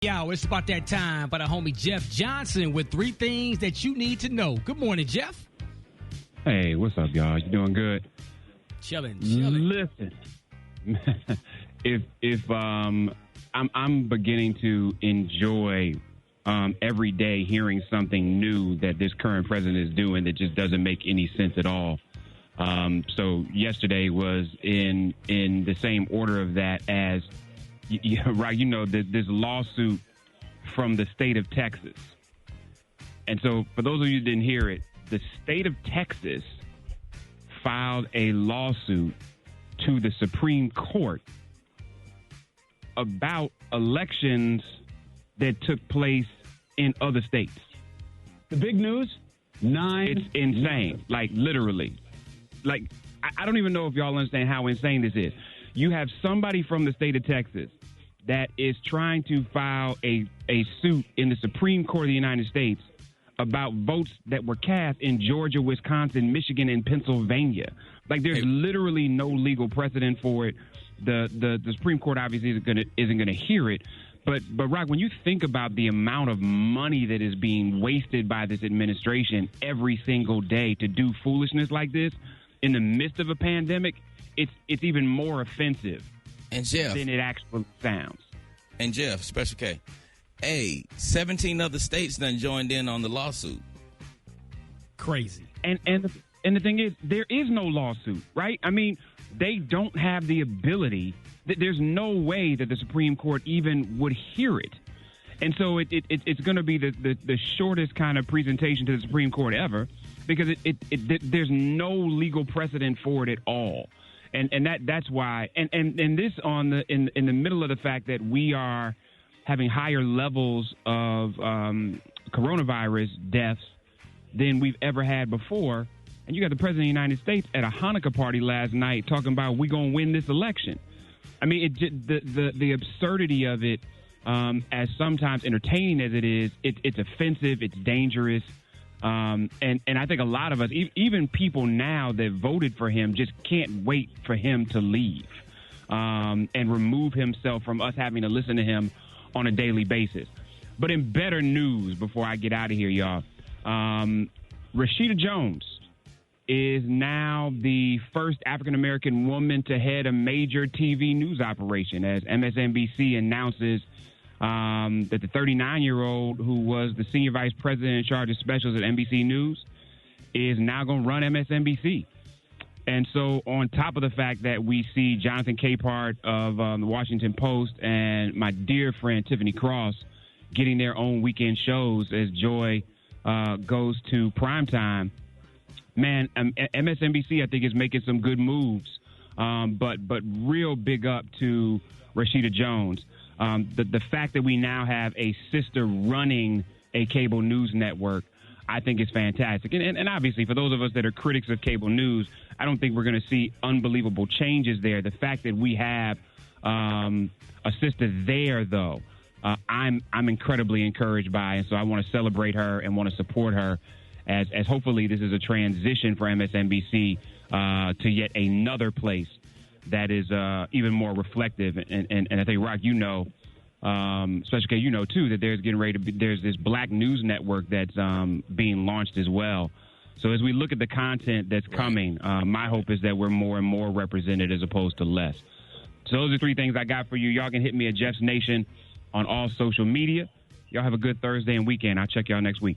Yo, it's about that time by the homie Jeff Johnson with 3 things that you need to know. Good morning, Jeff. Hey, what's up, y'all? You doing good? Chilling. Listen, if I'm beginning to enjoy every day hearing something new that this current president is doing that just doesn't make any sense at all. So yesterday was in the same order of that as. Right, this lawsuit from the state of Texas. And so for those of you who didn't hear it, the state of Texas filed a lawsuit to the Supreme Court about elections that took place in other states. The big news? It's insane. Like, literally. Like, I don't even know if y'all understand how insane this is. You have somebody from the state of Texas that is trying to file a suit in the Supreme Court of the United States about votes that were cast in Georgia, Wisconsin, Michigan, and Pennsylvania. Like, there's literally no legal precedent for it. The Supreme Court obviously isn't gonna hear it. But Rock, when you think about the amount of money that is being wasted by this administration every single day to do foolishness like this in the midst of a pandemic, it's even more offensive than it actually sounds. And Jeff, Special K, 17 other states done joined in on the lawsuit. Crazy. And the thing is, there is no lawsuit, right? I mean, they don't have the ability. There's no way that the Supreme Court even would hear it. And so it's going to be the shortest kind of presentation to the Supreme Court ever, because there's no legal precedent for it at all. And that's why, and this in the middle of the fact that we are having higher levels of coronavirus deaths than we've ever had before. And you got the president of the United States at a Hanukkah party last night talking about we gonna win this election. I mean, the absurdity of it, as sometimes entertaining as it is, it's offensive, it's dangerous. And I think a lot of us, even people now that voted for him, just can't wait for him to leave and remove himself from us having to listen to him on a daily basis. But in better news, before I get out of here, y'all, Rashida Jones is now the first African-American woman to head a major TV news operation, as MSNBC announces that the 39-year-old who was the senior vice president in charge of specials at NBC News is now going to run MSNBC. And so on top of the fact that we see Jonathan Capehart of the Washington Post and my dear friend Tiffany Cross getting their own weekend shows as Joy goes to primetime, man, MSNBC, I think, is making some good moves. But real big up to Rashida Jones. The fact that we now have a sister running a cable news network, I think is fantastic. And obviously, for those of us that are critics of cable news, I don't think we're going to see unbelievable changes there. The fact that we have a sister there, though, I'm incredibly encouraged by. And so I want to celebrate her and want to support her as hopefully this is a transition for MSNBC to yet another place that is even more reflective. And I think, Rock, Special K, too, that there's this Black News Network that's being launched as well. So as we look at the content that's coming, my hope is that we're more and more represented as opposed to less. So those are 3 things I got for you. Y'all can hit me at Jeff's Nation on all social media. Y'all have a good Thursday and weekend. I'll check y'all next week.